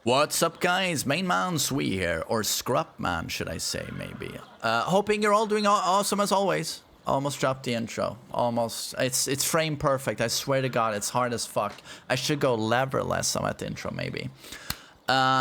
What's up, guys? Main Man Sui here, or Scrap Man, should I say, maybe. Hoping you're all doing awesome as always. Almost dropped the intro. Almost. It's frame perfect. I swear to God, it's hard as fuck. I should go leverless on that intro, maybe.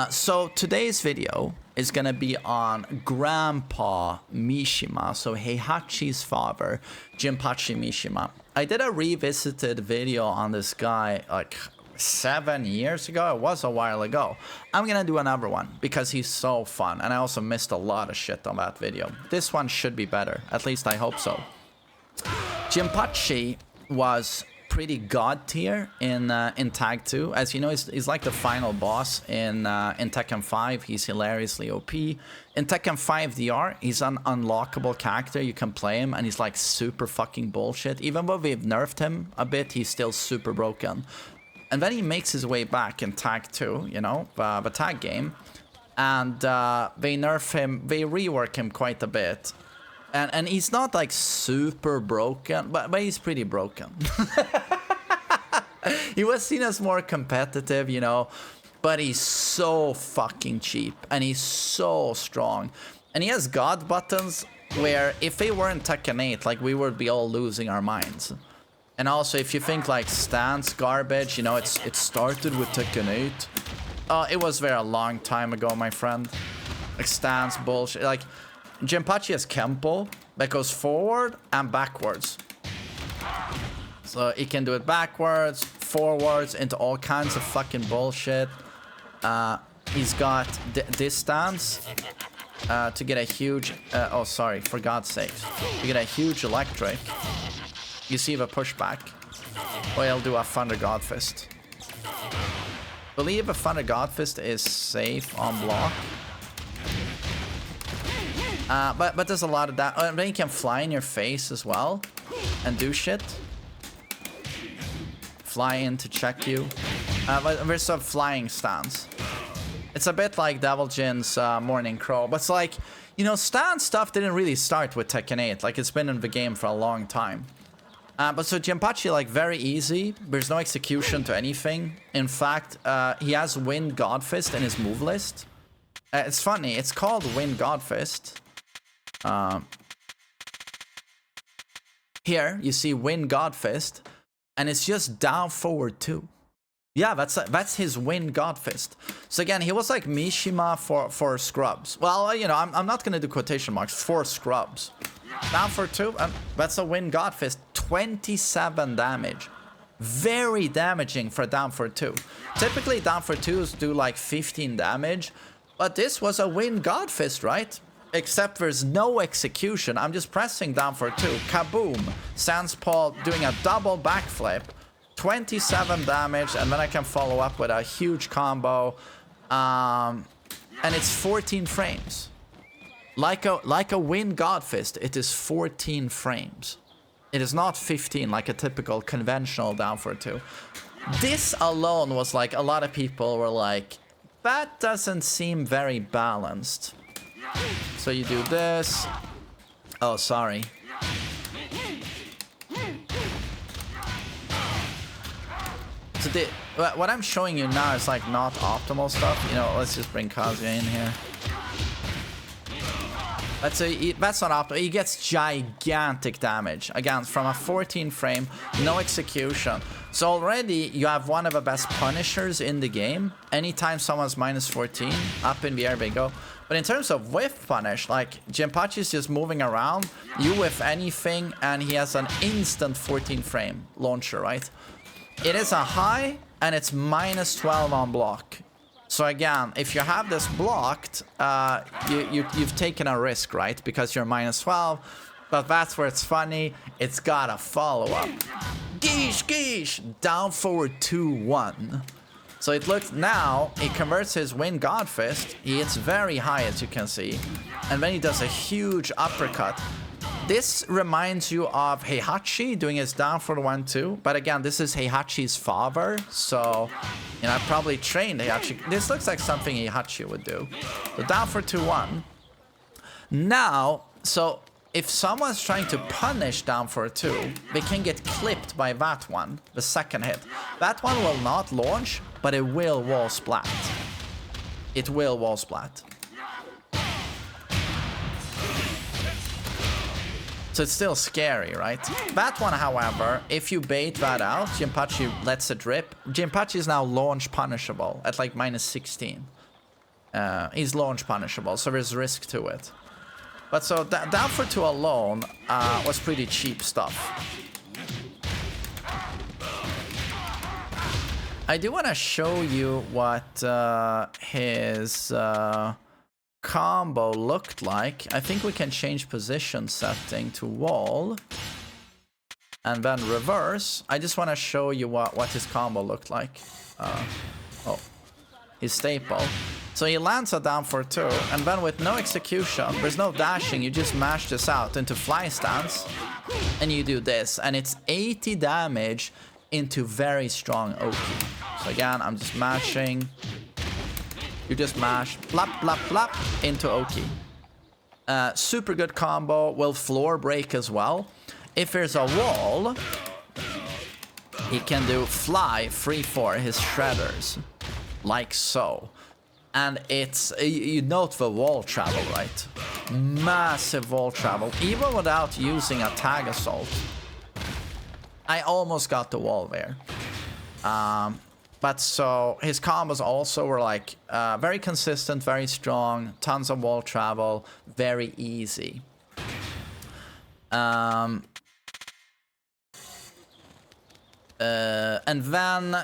So today's video is gonna be on Grandpa Mishima, so Heihachi's father, Jinpachi Mishima. I did a revisited video on this guy, like 7 years ago. It was a while ago. I'm gonna do another one because he's so fun, and I also missed a lot of shit on that video. This one should be better, at least I hope so. Jinpachi was pretty god tier in Tag 2. As you know, he's like the final boss in Tekken 5. He's hilariously OP. In Tekken 5 DR, he's an unlockable character. You can play him, and he's like super fucking bullshit. Even though we've nerfed him a bit, he's still super broken. And then he makes his way back in Tag 2, you know, the tag game. And they nerf him, they rework him quite a bit. And he's not like super broken, but he's pretty broken. He was seen as more competitive, you know, but he's so fucking cheap. And he's so strong. And he has god buttons where if they weren't Tekken 8, like we would be all losing our minds. And also, if you think like stance garbage, you know, it started with Tekken 8. It was there a long time ago, my friend. Like stance bullshit. Like Jinpachi has Kempo that goes forward and backwards. So he can do it backwards, forwards, into all kinds of fucking bullshit. He's got this stance to get a huge... oh, sorry, for God's sake. To get a huge electric. You see the pushback. Or he'll do a Thunder God Fist. Believe a Thunder God Fist is safe on block. But there's a lot of that. And then he can fly in your face as well. And do shit. Fly in to check you. But there's a flying stance. It's a bit like Devil Jin's Morning Crow. But it's like, you know, stance stuff didn't really start with Tekken 8. Like, it's been in the game for a long time. But so Jinpachi, like, very easy. There's no execution to anything. In fact, he has Wind God Fist in his move list. It's funny. It's called Wind God Fist. Here, you see Wind God Fist. And it's just down forward 2. Yeah, that's his Wind God Fist. So again, he was like Mishima for scrubs. Well, you know, I'm not going to do quotation marks. For scrubs. Down for 2. That's a Wind God Fist. 27 damage. Very damaging for down for 2. Typically, down for 2s do like 15 damage. But this was a Wind God Fist, right? Except there's no execution. I'm just pressing down for 2. Kaboom. Sandspaw doing a double backflip. 27 damage. And then I can follow up with a huge combo. And it's 14 frames. Like a Wind God Fist, it is 14 frames. It is not 15 like a typical conventional down for 2. This alone was like, a lot of people were like, that doesn't seem very balanced. So you do this. Oh, sorry. So what I'm showing you now is like not optimal stuff. You know, let's just bring Kazuya in here. That's not optimal. He gets gigantic damage. Again, from a 14 frame, no execution. So already you have one of the best punishers in the game. Anytime someone's minus 14, up in the air they go. But in terms of whiff punish, like Jinpachi's just moving around, you whiff anything, and he has an instant 14 frame launcher, right? It is a high, and it's minus 12 on block. So again, if you have this blocked, you've taken a risk, right? Because you're minus 12, but that's where it's funny. It's got a follow-up. Geesh, geesh! Down forward 2-1. So it looks now, he converts his Wind God Fist. He hits very high, as you can see. And then he does a huge uppercut. This reminds you of Heihachi doing his down for the 1-2. But again, this is Heihachi's father. So, you know, I probably trained Heihachi. This looks like something Heihachi would do. So down for 2-1. Now, so if someone's trying to punish down for a 2, they can get clipped by that one, the second hit. That one will not launch, but it will wall splat. it will wall splat. So it's still scary, right? That one, however, if you bait that out, Jinpachi lets it rip. Jinpachi is now launch punishable at like -16. He's launch punishable, so there's risk to it. But so down for 2 alone was pretty cheap stuff. I do want to show you what his combo looked like. I think we can change position setting to wall and then reverse. I just want to show you what his combo looked like. Oh, his staple. So he lands a down for 2, and then with no execution, there's no dashing, you just mash this out into fly stance, and you do this, and it's 80 damage into very strong Oki. So again, I'm just mashing. You just mash, blap, blap, blap, into Oki. Super good combo, will floor break as well. If there's a wall, he can do fly 3-4 his shredders, like so. And it's, you note the wall travel, right? Massive wall travel, even without using a tag assault. I almost got the wall there. But so his combos also were like very consistent, very strong, tons of wall travel, very easy. And then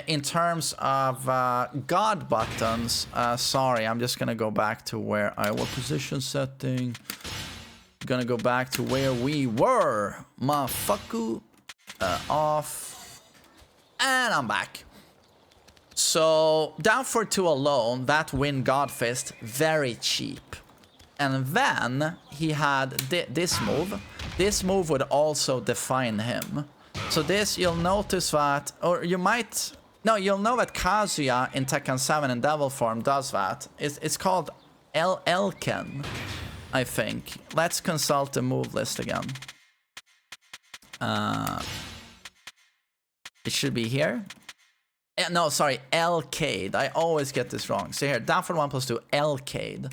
in terms of God buttons, sorry, I'm just gonna go back to where I was position setting. Gonna go back to where we were. Motherfucker. Off. And I'm back. So down for 2 alone, that win Godfist, very cheap. And then he had this move. This move would also define him. So this, you'll notice that, or you might, no, you'll know that Kazuya in Tekken 7 in Devil form does that. It's called Lcade, I think. Let's consult the move list again. It should be here. No, sorry, Lcade. I always get this wrong. So here, down for 1+2, Lcade.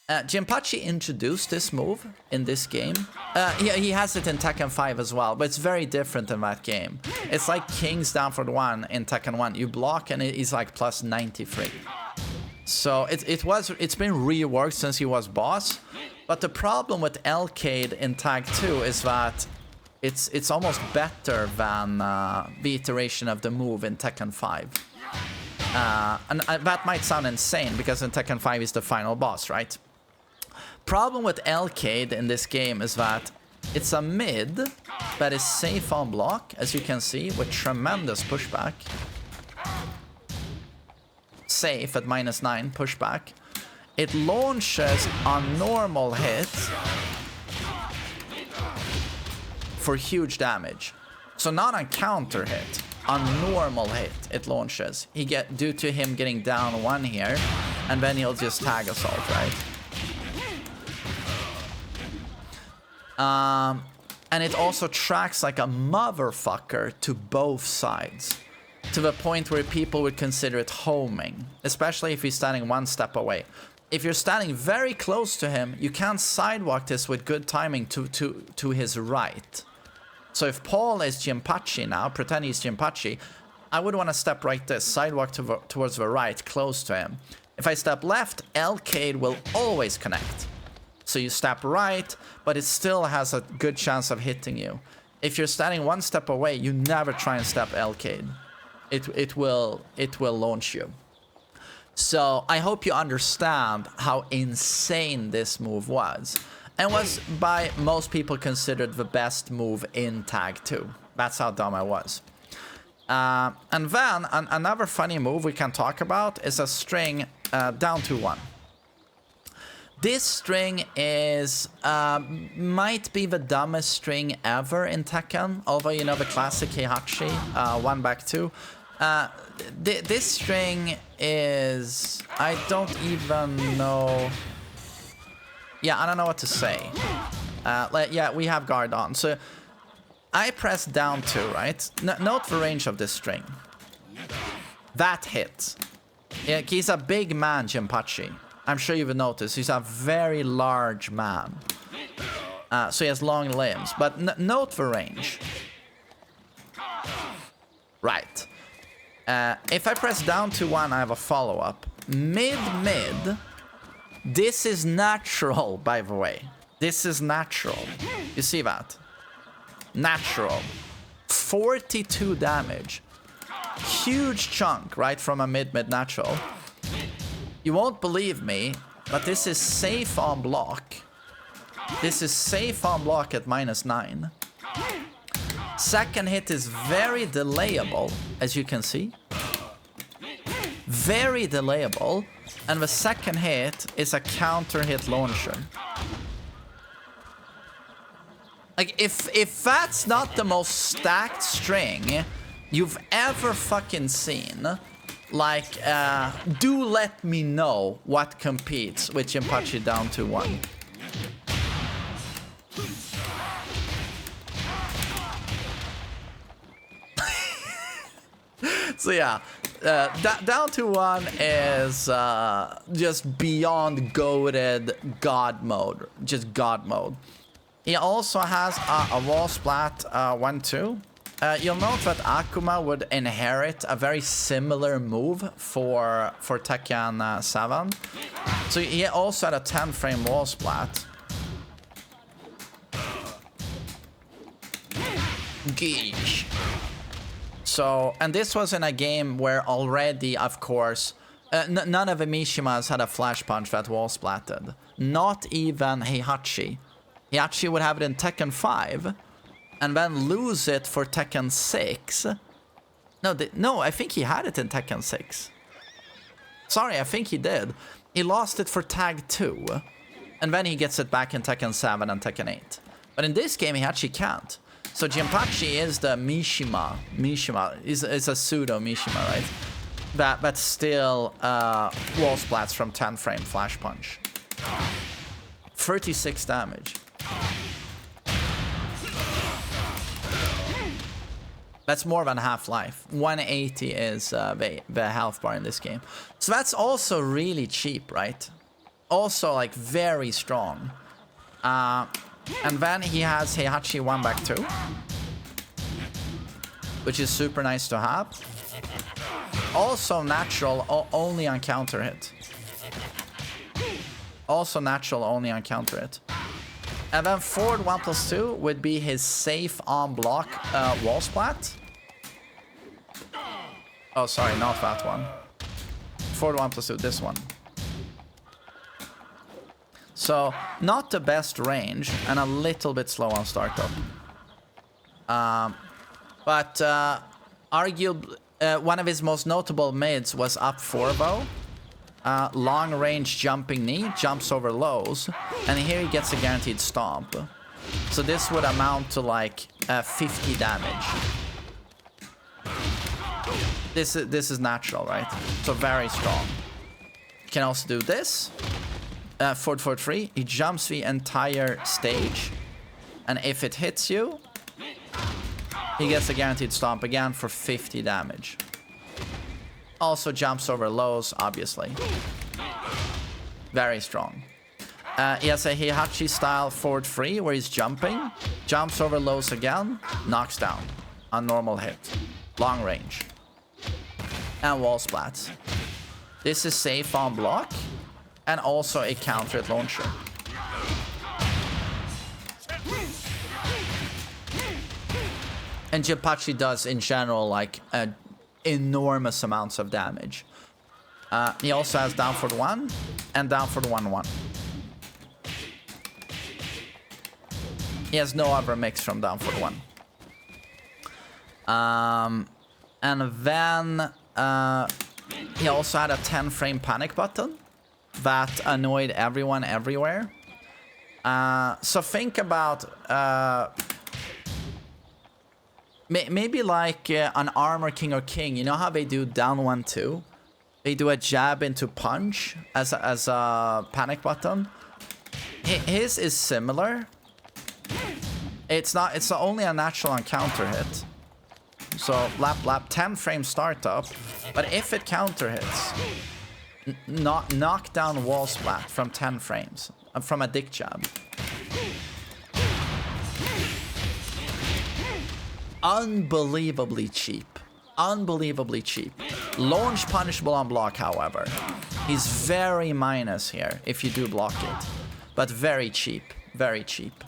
Jinpachi introduced this move in this game. He has it in Tekken 5 as well, but it's very different in that game. It's like King's down for 1 in Tekken 1. You block and it's like plus 93. So it's been reworked since he was boss. But the problem with Lcade in Tag 2 is that it's almost better than the iteration of the move in Tekken 5. And that might sound insane because in Tekken 5 is the final boss, right? Problem with Lcade in this game is that it's a mid that is safe on block, as you can see, with tremendous pushback. Safe at -9 pushback. It launches on normal hits for huge damage. So not on counter hit, on normal hit it launches. Due to him getting down 1 here, and then he'll just tag assault, right? And it also tracks like a motherfucker to both sides, to the point where people would consider it homing, especially if he's standing 1 step away. If you're standing very close to him, you can't sidewalk this with good timing to his right. So if Paul is Jinpachi now, pretend he's Jinpachi, I would want to step right this, sidewalk towards the right, close to him. If I step left, Lcade will always connect. So you step right, but it still has a good chance of hitting you. If you're standing 1 step away, you never try and step Lcade. It will launch you. So I hope you understand how insane this move was. And was by most people considered the best move in Tag 2. That's how dumb I was. And then another funny move we can talk about is a string down to 1. This string is might be the dumbest string ever in Tekken, although you know the classic Heihachi, 1 back 2. This string is, I don't even know. Yeah, I don't know what to say. Yeah, we have guard on. So I press down 2, right? Note the range of this string. That hits. Yeah, he's a big man, Jinpachi. I'm sure you've noticed. He's a very large man. So he has long limbs. But note the range. Right. If I press down to 1, I have a follow-up. Mid. This is natural, by the way. This is natural. You see that? Natural. 42 damage. Huge chunk, right, from a mid natural. You won't believe me, but this is safe on block. This is safe on block at -9. Second hit is very delayable, as you can see. Very delayable. And the second hit is a counter hit launcher. Like, if that's not the most stacked string you've ever fucking seen, like, do let me know what competes with Jinpachi down to 1. So yeah, down to 1 is just beyond goated god mode, just god mode. He also has a wall splat 1-2. You'll note that Akuma would inherit a very similar move for Tekken 7. So he also had a 10-frame wall splat. Geesh. So, and this was in a game where already, of course, none of the Mishimas had a flash punch that wall splatted. Not even Heihachi. Heihachi would have it in Tekken 5, and then lose it for Tekken 6. No, I think he had it in Tekken 6. Sorry, I think he did. He lost it for Tag 2, and then he gets it back in Tekken 7 and Tekken 8. But in this game, he actually can't. So Jinpachi is the Mishima. Mishima is a pseudo Mishima, right? But still wall splats from 10-frame flash punch. 36 damage. That's more than half-life. 180 is the health bar in this game. So that's also really cheap, right? Also, like, very strong. And then he has Heihachi 1-2, which is super nice to have. Also natural, only on counter hit. Also natural, only on counter hit. And then forward 1+2 would be his safe on block wall splat. Oh, sorry, not that one. Forward 1+2, this one. So, not the best range, and a little bit slow on startup. But arguably, one of his most notable mids was up 4-bow. Long range jumping knee, jumps over lows, and here he gets a guaranteed stomp. So this would amount to like 50 damage. This is natural, right? So very strong. You can also do this. Forward 4-3, he jumps the entire stage, and if it hits you, he gets a guaranteed stomp again for 50 damage. Also jumps over lows, obviously. Very strong. He has a Heihachi style forward 3 where he's jumping, jumps over lows again, knocks down on normal hit, long range, and wall splats. This is safe on block. And also a counter hit launcher. And Jinpachi does, in general, like, enormous amounts of damage. He also has down for 1 and down for 1-1. He has no other mix from down for 1. And then he also had a 10-frame panic button that annoyed everyone everywhere. So think about maybe like an Armor King or King. You know how they do down 1-2? They do a jab into punch as a panic button. His is similar. It's only a natural on counter hit. So lap 10 frame startup. But if it counter hits, knock down wall splat from 10 frames from a dick jab. Unbelievably cheap. Unbelievably cheap. Launch punishable on block, however. He's very minus here if you do block it. But very cheap. Very cheap.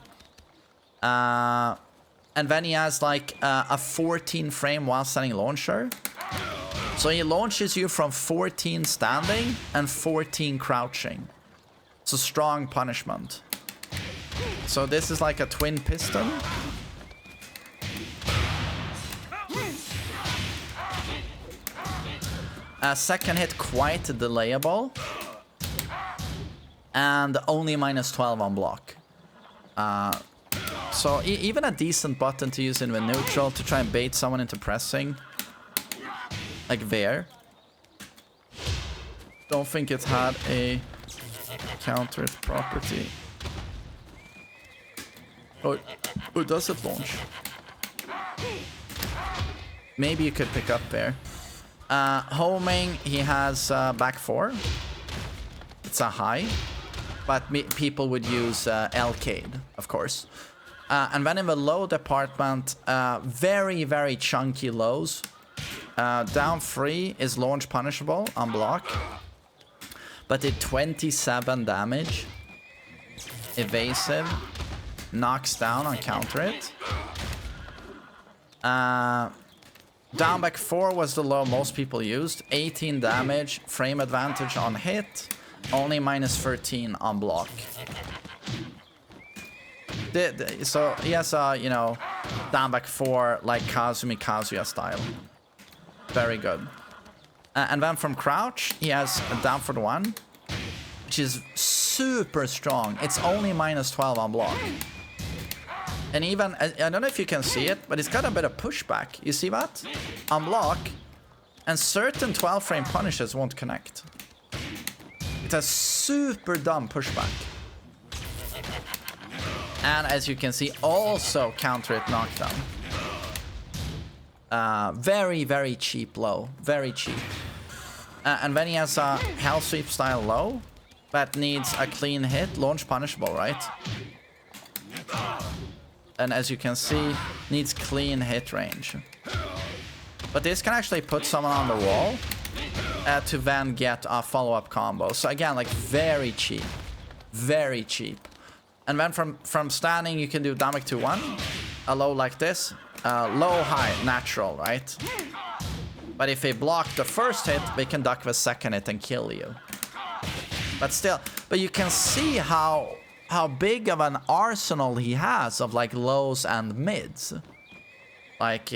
And then he has like a 14 frame while standing launcher. So he launches you from 14 standing and 14 crouching. It's a strong punishment. So this is like a twin piston. Second hit quite delayable. And only -12 on block. So even a decent button to use in the neutral to try and bait someone into pressing. Like there. Don't think it had a counter property. Or does it launch? Maybe you could pick up there. Homing, he has back 4. It's a high. But people would use Lcade, of course. And then in the low department, very, very chunky lows. Down 3 is launch punishable on block. But did 27 damage. Evasive. Knocks down on counter it. Down back 4 was the low most people used. 18 damage. Frame advantage on hit. Only -13 on block. So he has a, you know, down back 4 like Kazumi Kazuya style. Very good. And then from crouch, he has a down for the 1, which is super strong. It's only -12 on block. And even, I don't know if you can see it, but it's got a bit of pushback. You see that? On block. And certain 12 frame punishes won't connect. It has super dumb pushback. And as you can see, also counter it knockdown. Very, very cheap low. Very cheap. And then he has a hell sweep style low that needs a clean hit. Launch punishable, right? And as you can see, needs clean hit range. But this can actually put someone on the wall to then get a follow-up combo. So again, like very cheap. Very cheap. And then from standing, you can do damage to 1. A low like this. Low, high, natural, right? But if they block the first hit, they can duck the second hit and kill you. But still, but you can see how big of an arsenal he has of like lows and mids. Like,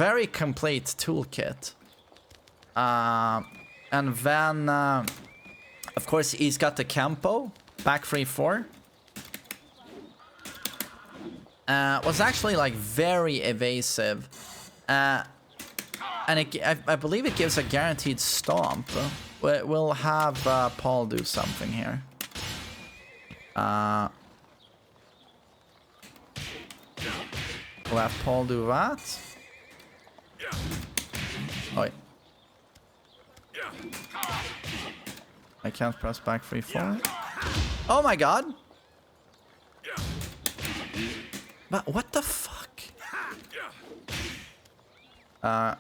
very complete toolkit. And then, of course, he's got the Kempo, back 3-4. Was actually like very evasive. And I believe it gives a guaranteed stomp. We'll have Paul do something here. We'll have Paul do that. Oh, wait. I can't press back 3-4. Oh my god! But what the fuck? I'm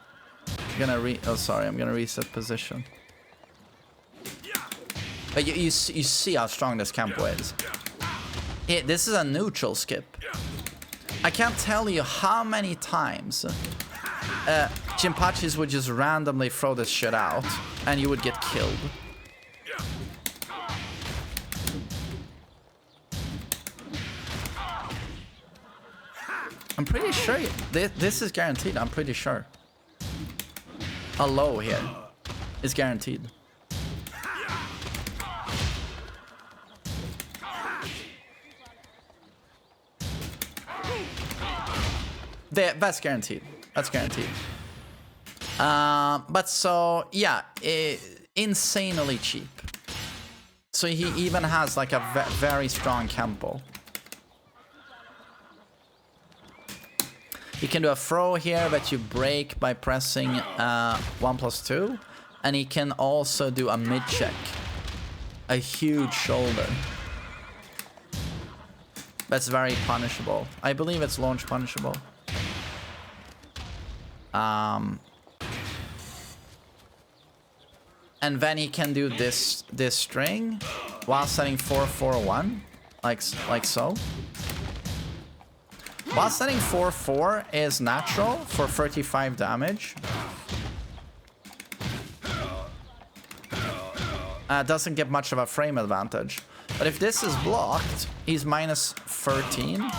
gonna reset position. But you see how strong this Kempo is. This is a neutral skip. I can't tell you how many times Jinpachis would just randomly throw this shit out and you would get killed. I'm pretty sure this is guaranteed. I'm pretty sure. A low here is guaranteed. That's guaranteed. That's guaranteed. But so, yeah, insanely cheap. So he even has like a very strong Kempo. He can do a throw here that you break by pressing 1+2. And he can also do a mid-check. A huge shoulder. That's very punishable. I believe it's launch punishable. And then he can do this string while setting 4-4-1, like so. While setting 4-4 is natural for 35 damage. Doesn't get much of a frame advantage. But if this is blocked, he's minus 13.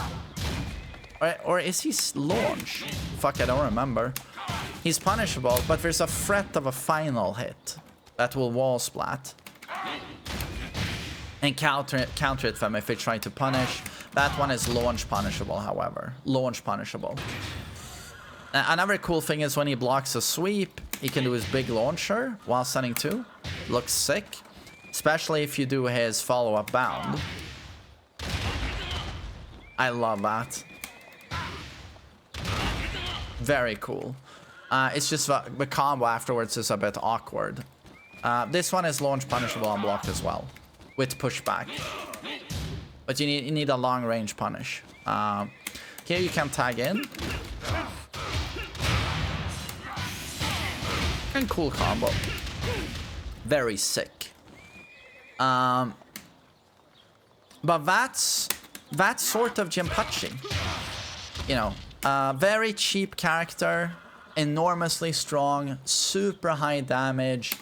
Or is he launch? Fuck, I don't remember. He's punishable, but there's a threat of a final hit that will wall splat. And counter it them if they try to punish. That one is launch punishable, however. Launch punishable. Another cool thing is when he blocks a sweep, he can do his big launcher while setting 2. Looks sick. Especially if you do his follow-up bound. I love that. Very cool. It's just the combo afterwards is a bit awkward. This one is launch punishable on blocked as well. With pushback. But you need a long range punish. Here you can tag in. And cool combo. Very sick. But that's sort of Jinpachi. You know, very cheap character, enormously strong, super high damage.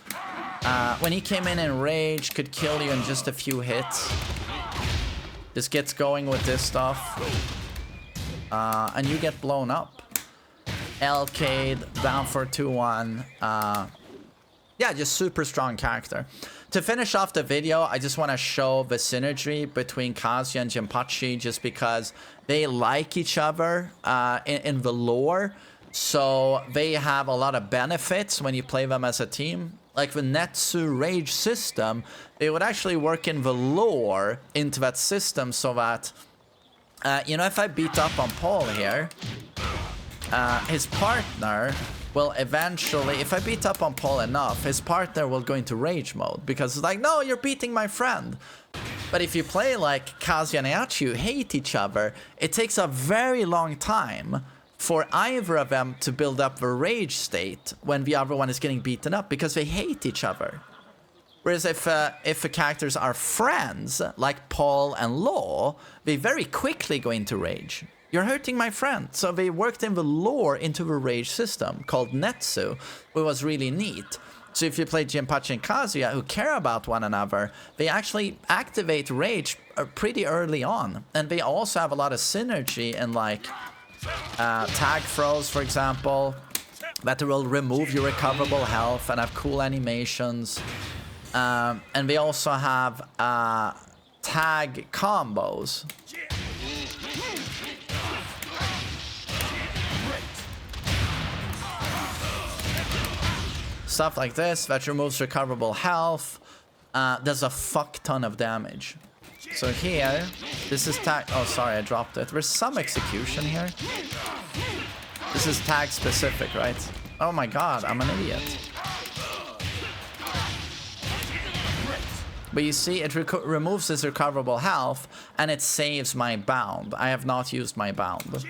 When he came in rage, could kill you in just a few hits. Just gets going with this stuff. And you get blown up. Lcade, down for 2-1. Yeah, just super strong character. To finish off the video, I just want to show the synergy between Kazuya and Jinpachi just because they like each other in the lore. So they have a lot of benefits when you play them as a team. Like the Netsu Rage system, they would actually work in the lore into that system so that, you know, if I beat up on Paul here, his partner will eventually, if I beat up on Paul enough, his partner will go into rage mode because it's like, no, you're beating my friend. But if you play like Kazuya and Heihachi who hate each other, it takes a very long time for either of them to build up the rage state when the other one is getting beaten up because they hate each other. Whereas if the characters are friends, like Paul and Law, they very quickly go into rage. You're hurting my friend. So they worked in the lore into the rage system called Netsu, which was really neat. So if you play Jinpachi and Kazuya who care about one another, they actually activate rage pretty early on. And they also have a lot of synergy in like tag throws, for example, that will remove your recoverable health and have cool animations. And they also have tag combos. Stuff like this that removes recoverable health, does a fuck ton of damage. So here, this is tag. Oh, sorry, I dropped it. There's some execution here. This is tag specific, right? Oh my god, I'm an idiot. But you see, it removes this recoverable health and it saves my bound. I have not used my bound.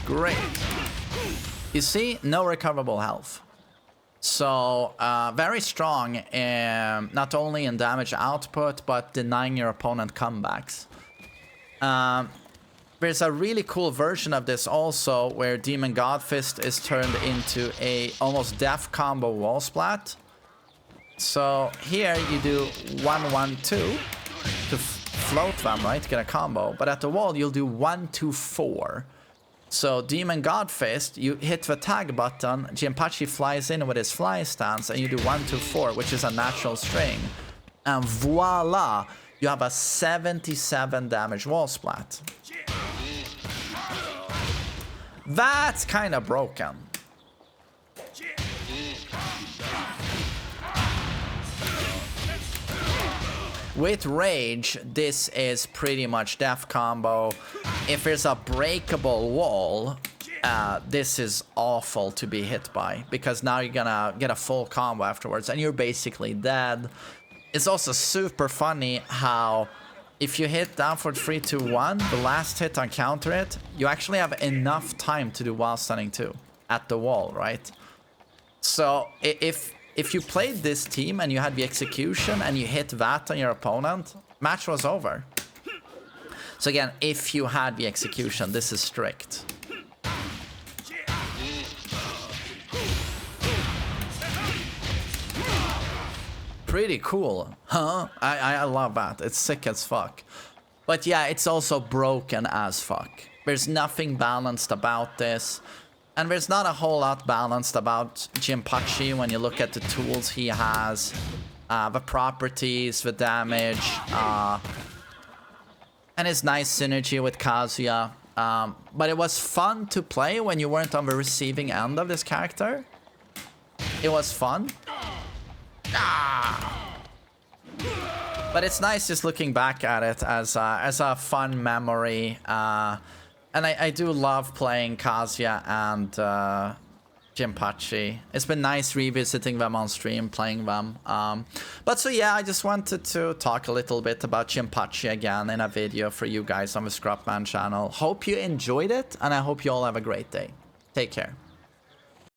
Great. You see, no recoverable health. So, very strong, not only in damage output, but denying your opponent comebacks. There's a really cool version of this also, where Demon Godfist is turned into a almost death combo wall splat. So, here you do 1-1-2 to float them, right, to get a combo. But at the wall, you'll do 1-2-4. So Demon Godfist, you hit the tag button, Jinpachi flies in with his fly stance, and you do 1-2-4, which is a natural string. And voila, you have a 77 damage wall splat. That's kind of broken. With Rage, this is pretty much death combo. If there's a breakable wall, this is awful to be hit by, because now you're gonna get a full combo afterwards and you're basically dead. It's also super funny how if you hit down for 3, 2, 1, the last hit on counter it, you actually have enough time to do wall stunning too at the wall, right? So if you played this team and you had the execution and you hit that on your opponent, match was over. So again, if you had the execution, this is strict. Pretty cool, huh? I love that. It's sick as fuck. But yeah, it's also broken as fuck. There's nothing balanced about this. And there's not a whole lot balanced about Jinpachi when you look at the tools he has, the properties, the damage, and his nice synergy with Kazuya. But it was fun to play when you weren't on the receiving end of this character. It was fun. But it's nice just looking back at it as a fun memory. And I do love playing Kazuya and Jinpachi. It's been nice revisiting them on stream, playing them. But so yeah, I just wanted to talk a little bit about Jinpachi again in a video for you guys on the Scrapman channel. Hope you enjoyed it, and I hope you all have a great day. Take care.